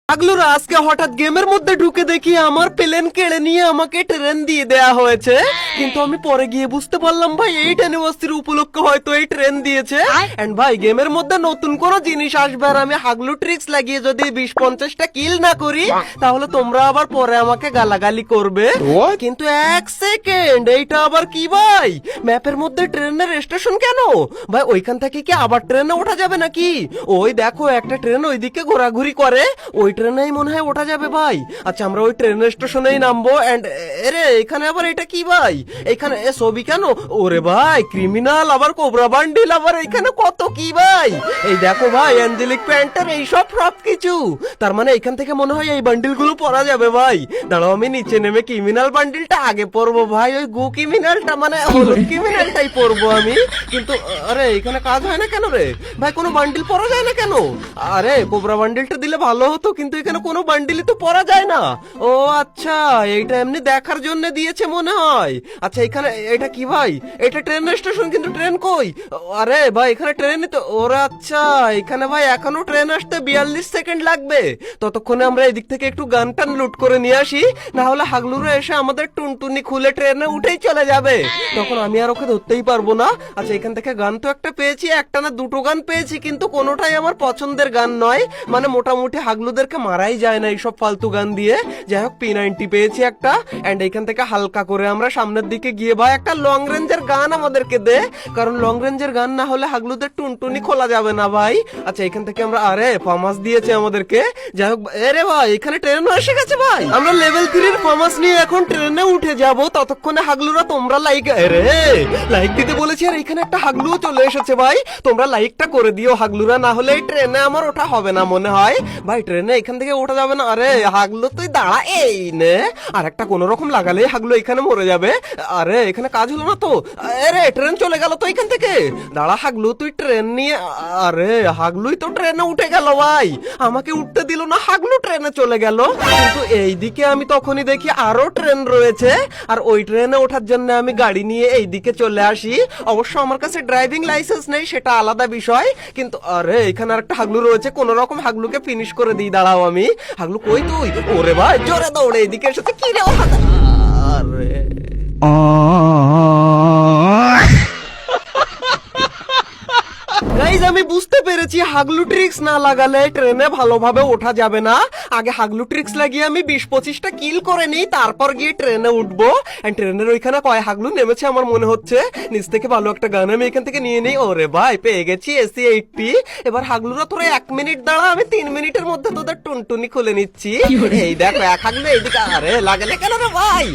আগলুরা আজকে হঠাৎ গেমের মধ্যে ঢুকে দেখি আমার প্লেন কেড়ে নিয়ে আমাকে ট্রেন দিয়ে দেয়া হয়েছে, কিন্তু আমি পরে গিয়ে বুঝতে পারলাম ভাই 8 অ্যানিভার্সারি উপলক্ষে হয়তো এই ট্রেন দিয়েছে। এন্ড ভাই গেমের মধ্যে নতুন কোন জিনিস আসবে আর আমি হাগলু ট্রিক্স লাগিয়ে যদি 20-50টা কিল না করি তাহলে তোমরা আবার পরে আমাকে গালাগালি করবে। কিন্তু এক সেকেন্ড, এইটা আবার কি ভাই? ম্যাপের মধ্যে ট্রেনের স্টেশন কেন ভাই? ওইখান থেকে কি আবার ট্রেনে ওঠা যাবে নাকি? ওই দেখো একটা ট্রেন ওইদিকে ঘোরাঘুরি করে, ওই ট্রেনেই মনে হয় ওঠা যাবে ভাই। আচ্ছা আমরা ওই ট্রেন স্টেশনেই নামবো। এন্ড এরে এখানে আবার এটা কি ভাই? এখানে ছবি কেন? ওরে ভাই ক্রিমিনাল, আবার কোবরা বান্ডিল, আবার এখানে কত কি ভাই? এই দেখো ভাই অ্যাঞ্জেলিক প্যান্টার, এইসব সব কিছু। তার মানে এখান থেকে মনে হয় এই বান্ডিল গুলো পরা যাবে ভাই। দাঁড়াও আমি নিচে নেমে ক্রিমিনাল বান্ডিলটা আগে পরবো ভাই, ওই গু ক্রিমিনালটা মানে হলুদ ক্রিমিনালটাই পরবো আমি। কিন্তু আরে এখানে কাজ হয় না কেন রে ভাই? কোনো বান্ডিল পরা যায় না কেন? আরে কোবরা বান্ডিলটা দিলে ভালো হতো, কিন্তু এখানে কোনো বান্ডিলই তো পরা যায় না। ও আচ্ছা, এইটা এমনি দেখার জন্য দিয়েছে মনে হয়। আচ্ছা এখানে এটা কি ভাই? এটা ট্রেন স্টেশন, কিন্তু ট্রেন কই? আরে ভাই এখানে ট্রেনই তো। ওরা আচ্ছা এখানে ভাই এখনো ট্রেন আসতে 42 সেকেন্ড লাগবে। ততক্ষণে আমরা এদিক থেকে একটু গান টান লুট করে নিয়ে আসি, না হলে হাগলুরা এসে আমাদের টুনটুনি খুলে ট্রেনে উঠেই চলে যাবে, তখন আমি আর ওকে ধরতেই পারবো না। আচ্ছা এখান থেকে গান তো একটা পেয়েছি, একটা না দুটো গান পেয়েছি, কিন্তু কোনোটাই আমার পছন্দের গান নয়। মানে মোটামুটি হাগলুদেরকে মারাই যায় না এইসব ফালতু গান দিয়ে। যাই হোক P90 পেয়েছি একটা। এন্ড এখান থেকে হালকা করে আমরা সামনের দিকে গিয়ে ভাই একটা লং রেঞ্জের গান আমাদেরকে দে, কারণ লং রেঞ্জের গান না হলে হাগলুদের টুনটুনি খোলা যাবে না ভাই। আচ্ছা এখান থেকে আমরা আরে ফার্মাস দিয়েছে আমাদেরকে। যাই হোক আরে ভাই এখানে ট্রেনও এসে গেছে ভাই। আমরা লেভেল 3 ফার্মাস নিয়ে এখন ট্রেনে উঠে যাব। ততক্ষণে হাগলুরা তোমরা লাইক লাইক দিতে বলেছি, আর এখানে একটা হাগলুও চলে এসেছে ভাই। তোমরা লাইকটা করে দিও হাগলুরা, না হলে এই ট্রেনে আমার ওঠা হবে না মনে হয় ভাই। ট্রেনে এখান থেকে ওঠা যাবে না। আরে হাগলু তুই দাঁড়া, এই নে আর একটা কোন রকম লাগালেই হাগলু এখানে মরে যাবে। আরে এখানে কাজ হলো না তো। আরে ট্রেন চলে গেল তো এখান থেকে। দাঁড়া হাগলু তুই ট্রেন নিয়ে। আরে হাগলুই তো ট্রেনে উঠে গেল ভাই, আমাকে উঠতে দিল না, হাগলু ট্রেনে চলে গেল। কিন্তু এইদিকে আমি তখনই দেখি আরো ট্রেন রয়েছে, আর ওই ট্রেনে ওঠার জন্য আমি গাড়ি নিয়ে এইদিকে চলে আসি। অবশ্য আমার কাছে ড্রাইভিং লাইসেন্স নেই, সেটা আলাদা বিষয়। কিন্তু আরে এখানে আর একটা হাগলু রয়েছে, কোন রকম হাগলুকে ফিনিশ করে দিই। দাঁড়াও আমি। হাগলু কই তুই? ওরে ভাই জোরে দৌড়ে এদিকে এসেছে। কি রে আরে গাইজ আমি বুঝতে পেরেছি হাগলু ট্রিক্স না লাগালে ট্রেনে ভালোভাবে ওঠা যাবে না। আগে হাগলু ট্রিক্স লাগিয়ে আমি 20-25টা কিল করে নিই, তারপর গিয়ে ট্রেনে উঠবো। এন্ড ট্রেনের ওইখানে কয় হাগলু নেমেছে আমার মনে হচ্ছে। নিচ থেকে ভালো একটা গান আমি এখান থেকে নিয়ে নেই। ওরে ভাই পেয়ে গেছি AC-80। এবার হাগলুরা তোরা 1 মিনিট দাঁড়া, আমি 3 মিনিটের মধ্যে তোদের টুনটুনি খুলে নিচ্ছি। এই দেখো এক হাগলু এইদিকে। আরে লাগালে কেন রে ভাই?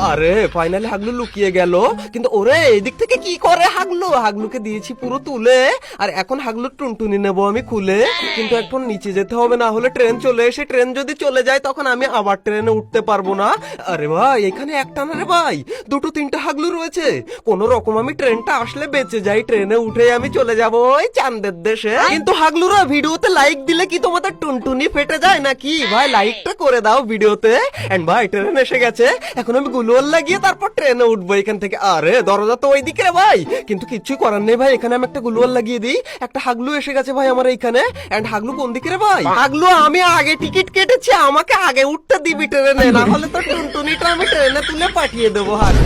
আরে ফাইনালি হাগলু লুকিয়ে গেল। কিন্তু ওরে এদিক থেকে কি করে হাগলু? হাগলুকে দিয়েছি পুরো তুলে, আর এখন হাগলুর টুনটুনি নেবো আমি খুলে। কিন্তু এখন নিচে যেতে হবে, না হলে ট্রেন চলে এসে ট্রেন যদি চলে যায় তখন আমি আবার ট্রেনে উঠতে পারবো না। আরে ভাই এখানে একটা না রে ভাই, 2-3টা হাগলু রয়েছে। কোন রকম আমি ট্রেনটা আসলে বেঁচে যাই, ট্রেনে উঠে আমি চলে যাবো ওই চাঁদের দেশে। কিন্তু হাগলুরা ভিডিওতে লাইক দিলে কি তোমাদের টুনটুনি ফেটে যায় নাকি? ভাই লাইকটা করে দাও ভিডিওতে। এন্ড ভাই ট্রেন এসে গেছে, এখন আমি গুলোল লাগিয়ে তারপর ট্রেনে উঠবো এখান থেকে। আরে দরজা তো ওইদিকে রে ভাই, কিন্তু কিচ্ছুই করার নেই ভাই। এখানে আমি একটা গুলোল লাগিয়ে দিই। একটা হাগলু এসে গেছে ভাই আমার এইখানে। এন্ড হাগলু কোন দিকে রে ভাই? হাগলু আমি আগে টিকিট কেটেছি, আমাকে আগে উঠতে দিবি ট্রেনে, না হলে তো টুনটুনিটা আমি ট্রেনে তুলে পাঠিয়ে দেবো। হাগলু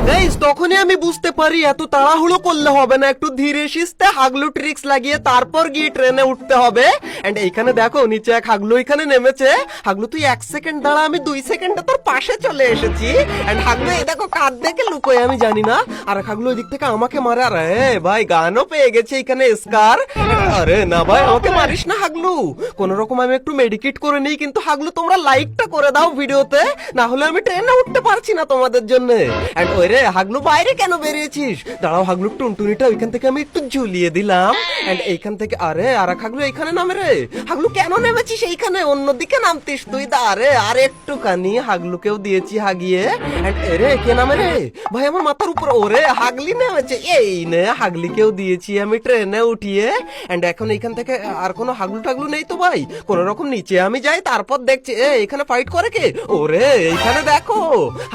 গাইস তখনই আমি বুঝতে পারি এত তাড়াহুড়ো করলে হবে না, একটু ধীরে সুস্থে হাগলু ট্রিক্স লাগিয়ে তারপর গিয়ে ট্রেনে উঠতে হবে। এন্ড এইখানে দেখো নিচে এক হাগলু এখানে নেমেছে। হাগলু তুই 1 সেকেন্ড দাঁড়া, আমি 2 সেকেন্ডে তোর পাশে চলে এসেছি। এন্ড হাগলু এই দেখো কাঁধ দেখে লুকোয় আমি জানি না, আর হাগলু ওই দিক থেকে আমাকে মারে। আরে ভাই গানও পেয়ে গেছে এখানে স্কার। আরে না ভাই আমাকে মারিস না হাগলু, কোন রকম আমি একটু মেডিকেট করে নিই। কিন্তু হাগলু তোমরা লাইকটা করে দাও ভিডিওতে, না হলে আমি ট্রেনে উঠতে পারছি না তোমাদের জন্য। এন্ড ওই রে হাগলু বাইরে কেন বেরিয়েছিস? দাঁড়াও হাগলু টুনটুনিটা ওইখান থেকে আমি একটু ঝুলিয়ে দিলাম। এন্ড এইখান থেকে আরে আর হাগলু এইখানে নামে রে। হাগলু কেন নেমেছিস এইখানে? অন্যদিকে নামতিস তুই। আরে আর একটুখানি হাগলুকেও দিয়েছি হাগিয়ে। এন্ড এরে কে নামে রে ভাই আমার মাথার উপর? ওরে হাগলি নেমেছে। এই নে হাগলিকেও দিয়েছি আমি ট্রেনে উঠিয়ে। এন্ড এখন এখান থেকে আর কোনো হাগলু টাগলু নেই তো ভাই। কোন রকম নিচে আমি যাই, তারপর দেখছি এখানে ফাইট করে কে? ওরে এইখানে দেখো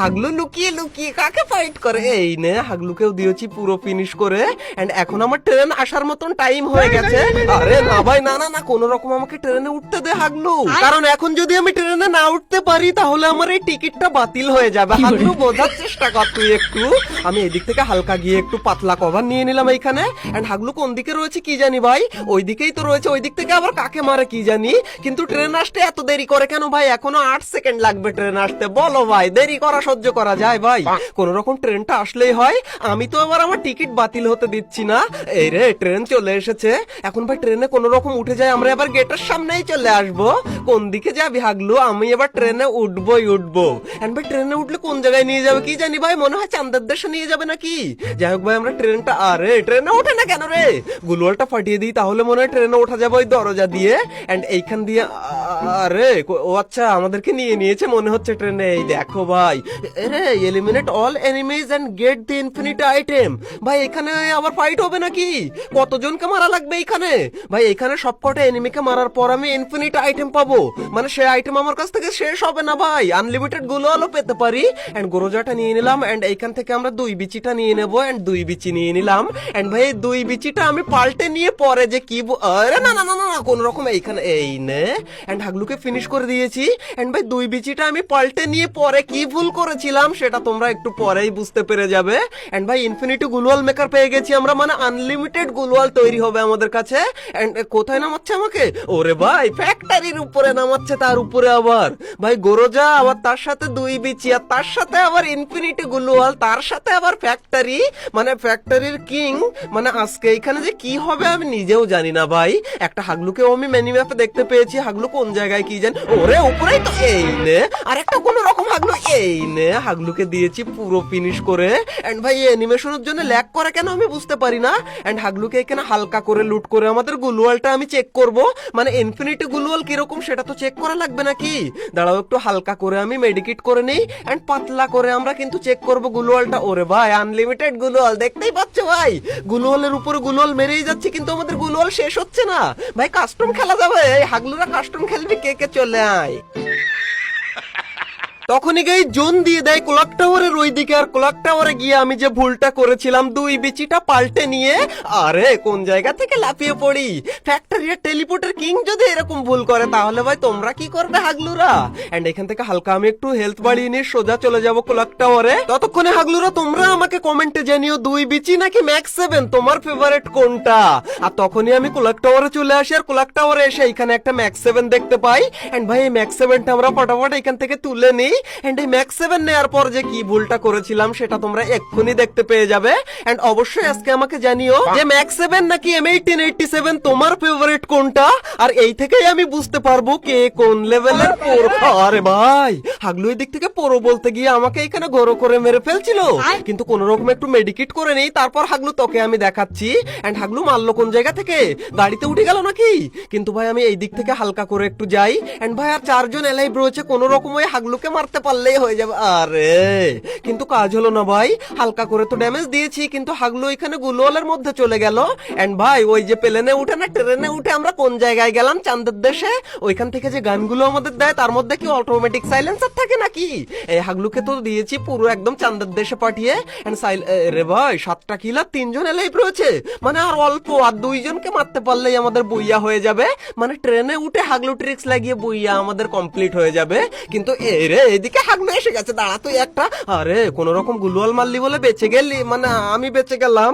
হাগলু লুকিয়ে লুকিয়ে কাকে ফাইট করে। এই নে হাগলুকেও দিয়েছি পুরো ফিনিশ করে। এন্ড এখন আমার ট্রেন আসার মতন টাইম হয়ে গেছে। আরে না ভাই, না না না, কোন রকম আমাকে ট্রেনে উঠতে দে হাগলু, কারণ এখন যদি আমি ট্রেনে না উঠতে পারি তাহলে আমার এই টিকিটটা বাতিল হয়ে যাবে। হাগলু বোঝার চেষ্টা কর তুই একটু। আমি এদিক থেকে হালকা গিয়ে একটু পাতলা কভার নিয়ে নিলাম এইখানে। এন্ড হাগলু কোন দিকে রয়েছে কি জানি ভাই, ওই দিকেই তো রয়েছে। ওই দিক থেকে আবার কাকে মারে কি জানি। কিন্তু ট্রেন আসতে এত দেরি করে কেন ভাই? এখনো 8 সেকেন্ড লাগবে ট্রেন আসতে। বলো ভাই, দেরি করা সহ্য করা যায় ভাই? কোন রকম ট্রেনটা আসলেই হয়। আমি তো আবার আমার টিকিট বাতিল হতে দিচ্ছি না। এই রে ট্রেন চলে এসেছে। এখন ভাই ট্রেনে কোন রকম উঠে যায়, আমরা এবার গেটের সামনেই চলে আসবো। কোন দিকে যাবি হাগলু? আমি এবার ট্রেনে উঠবোই উঠবো। এন্ড ভাই ট্রেনে উঠলে কোন জায়গায় নিয়ে যাবে কি জানি ভাই, মনে হয় চান্দের দেশে নিয়ে যাবে নাকি। যাই হোক ভাই, আমরা ট্রেনটা, আরে ট্রেনে ওঠে না কেন রে? গুলোয়ালটা ফাটিয়ে দিই তাহলে মনে হয় ট্রেনে ওঠা যাবে ওই দরজা দিয়ে। এন্ড এইখান দিয়ে, আরে ও আচ্ছা আমাদেরকে নিয়ে নিয়েছে মনে হচ্ছে ট্রেনে। এই দেখো ভাই, আরে eliminate all enemies and get the infinity item. ভাই এখানে আবার ফাইট হবে নাকি? কতজনকে মারা লাগবে এখানে? ভাই এখানে সবকটা এনিমিকে মারার পর আমি ইনফিনিট আইটেম পাবো, মানে সেই আইটেম আমার কাছ থেকে শেষ হবে না ভাই, আনলিমিটেড গুলোয়ালও পেতে পারি। এন্ড গোরোজাটা নিয়ে নিলাম। এন্ড এইখান থেকে আমরা 2 বিচিটা নিয়ে নেবো। এন্ড 2 বিচি নিয়ে নিলাম। এন্ড ভাই এই 2 বিচিটা আমি পাল্টে নিয়ে পরে যে কি, আরে না না না না, কোন রকম এইখানে এই নে। এন্ড হাগলুকে ফিনিশ করে দিয়েছি। এন্ড ভাই 2 বিচিটা আমি পাল্টে নিয়ে পরে কি ভুল করেছিলাম সেটা তোমরা একটু পরেই বুঝতে পেরে যাবে। এন্ড ভাই ইনফিনিটি গুলোয়াল মেকার পেয়ে গেছি আমরা, মানে আনলিমিটেড গুলোয়াল তৈরি হবে আমাদের কাছে। এন্ড কোথায় নামাচ্ছে আমাকে? ওরে ভাই ফ্যাক্টরির উপরে নামাচ্ছে, তার উপরে আবার ভাই গোরোজা, আবার তার সাথে 2 বিচি, আর তার সাথে আবার ইনফিনিটি গুলোয়াল, তার সাথে আবার ফ্যাক্টরি, মানে ফ্যাক্টরির কিং। মানে আজকে এখানে যে কি হবে আমি নিজেও জানি না ভাই। একটা হাগলুকেও আমি মেনি ম্যাপে দেখতে পেয়েছি, হাগলু কোন জায়গায় কি জানি। ওরে উপরেই তো, এই নে। আর একটা কোন রকম হাগলু, এই নে হাগলুকে দিয়েছি পুরো ফিনিশ করে। এন্ড ভাই অ্যানিমেশনের জন্য ল্যাগ করে কেন আমি বুঝতে পারি না। এন্ড হাগলুকে এখানে হালকা করে লুট করে আমাদের গুলোয়ালটা আমি চেক করব, মানে ইনফিনিটি গুলোয়াল কিরকম সেটা তো চেক করা লাগবে নাকি। দাঁড়াও একটু হালকা করে আমি মেডিকেট করে নেই। এন্ড পাতলা করে আমরা কিন্তু চেক করব গুলোয়ালটা। ওরে ভাই আনলিমিটেড গুলোয়াল, দেখতেই পাচ্ছ ভাই, গুলোয়ালের উপরে গুলোয়াল মেরেই যাচ্ছে কিন্তু আমাদের গুলোয়াল শেষ হচ্ছে না। ভাই কাস্টম খেলা যাবে, এই হাগলুরা কাস্টম খেলবি, কে কে চলে আয়। তখনই গিয়ে জোন দিয়ে দেয় ক্লক টাওয়ারের ওই দিকে। আর ক্লক টাওয়ারে গিয়ে আমি যে ভুলটা করেছিলাম 2 বিচিটা পাল্টে নিয়ে, আরে কোন জায়গা থেকে লাফিয়ে পড়ি। ফ্যাক্টরি আর টেলিপোর্টের কিং যদি এরকম ভুল করে তাহলে ভাই তোমরা কি করবে হাগলুরা। এন্ড এখান থেকে হালকা আমি একটু হেলথ বাড়িয়ে নিয়ে সোজা চলে যাব ক্লক টাওয়ারে। ততক্ষণে হাগলুরা তোমরা আমাকে কমেন্টে জানিও 2 বিচি নাকি ম্যাক্স 7 তোমার ফেভারিট কোনটা। আর তখনই আমি ক্লক টাওয়ারে চলে আসি। আর ক্লক টাওয়ারে এসে এখানে একটা ম্যাক্স 7 দেখতে পাই। এন্ড ভাই এই ম্যাক্স 7টা আমরা ফটাফট এখান থেকে তুলে নিই। এন্ড এই ম্যাক্স 7 নেওয়ার পর যে কি ভুলটা করেছিলাম সেটা তোমরা এক্ষুনি দেখতে পেয়ে যাবে। এন্ড অবশ্যই আজকে আমাকে জানিও যে ম্যাক্স 7 নাকি M1887 তোমার ফেভারিট কোনটা। আর এই থেকেই আমি বুঝতে পারবো কে কোন লেভেলের প্রো। আরে ভাই হাগলু এই দিক থেকে প্রো বলতে গিয়ে আমাকে এখানে গরো করে মেরে ফেলছিল, কিন্তু কোন রকম একটু মেডিকেট করে নেই। তারপর হাগলু তোকে আমি দেখাচ্ছি। এন্ড হাগলু মারলো কোন জায়গা থেকে? গাড়িতে উঠে গেল নাকি? কিন্তু ভাই আমি এই দিক থেকে হালকা করে একটু যাই। এন্ড ভাই আর 4 জন এলাইভ রয়েছে, কোন রকম ওই হাগলুকে মারতে পারলেই হয়ে যাবে। আরে কিন্তু কাজ হলো না ভাই, হালকা করে তো ড্যামেজ দিয়েছি কিন্তু হাগলু এখানে গুলোয়ালের মধ্যে চলে গেল। এন্ড ভাই ওই যে প্লেনে উঠে না ট্রেনে উঠে আমরা কোন জায়গায় গেলাম? চাঁদের দেশে। ওইখান থেকে যে গানগুলো আমাদের দেয় তার মধ্যে কি অটোমেটিক সাইলেন্সার থাকে নাকি? এই হাগলুকে তো দিয়েছি পুরো একদম চাঁদের দেশে পাঠিয়ে। এন্ড রে ভাই 7টা কিল আর 3 জন এলাইভ রয়েছে, মানে আর অল্প, আর 2 জনকে মারতে পারলেই আমাদের বুইয়া হয়ে যাবে। মানে ট্রেনে উঠে হাগলু ট্রিক্স লাগিয়ে বুইয়া আমাদের কমপ্লিট হয়ে যাবে। কিন্তু এই রে এদিকে হাগলু এসে গেছে, দাঁড়া তুই একটা। আরে কোন রকম গুলোয়াল মারলি বলে বেঁচে গেলি, মানে আমি বেঁচে গেলাম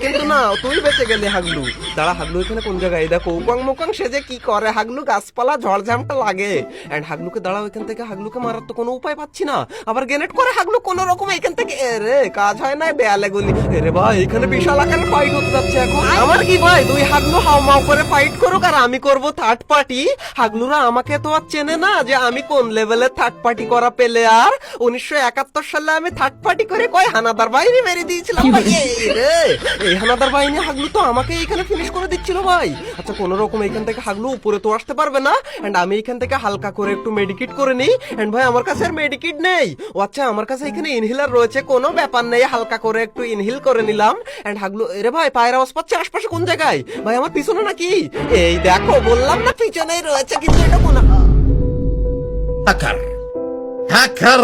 কিন্তু না তুই বেঁচে গেলি হাগলু। দাঁড়া হাগলু এখানে কোন জায়গায়? দেখো উকাং মুকাং সে যে কি করে, হাগলু গাছপালা ঝড়ঝামটা লাগে। এন্ড হাগলুকে দাঁড়াও এখান থেকে, হাগলুকে মারার তো কোনো উপায় পাচ্ছি না। আবার গ্রেনেড করে হাগলু কোন রকম এখান থেকে, রে কাজ হয় না, দেয়ালে গুলি। রে ভাই এখানে বিশাল আকারে ফাইট হতে যাচ্ছে এখন। আমার কি ভাই, 2 হাগলু হাউমাউ করে ফাইট করুক আর আমি করব থার্ড পার্টি। হাগলুরা আমাকে তো আর চেনে না যে আমি কোন লেভেলের থার্ড পার্টি করা প্লেয়ার। 1971 সালে আমি থার্ড পার্টি করে কয় হানাদার বাহিনী মেরে দিয়েছিলাম ভাই। এই হানাদার বাহিনী হাগলু তো আমাকে এখানে ফিনিশ করে দিচ্ছিল ভাই। আচ্ছা কোন রকম এখান থেকে হাগলু উপরে তো আসতে পারবে না, এন্ড আমি এখান থেকে হালকা করে একটু মেডিকেট করে নিই। এন্ড ভাই আমার কাছে আর মেডিকেট নেই। ও আচ্ছা আমার কাছে এখানে ইনহেলার রয়েছে, কোনো ব্যাপার নেই, হালকা করে একটু ইনহেল করে নিলাম। এন্ড হাগলু এরে ভাই পায়ের আওয়াজ পাচ্ছে আশপাশে কোন জায়গায়? ভাই আমার পিছনে নাকি? এই দেখো বললাম না পিছনেই রয়েছে, কিন্তু এটা কোন হ্যাকার হ্যাকার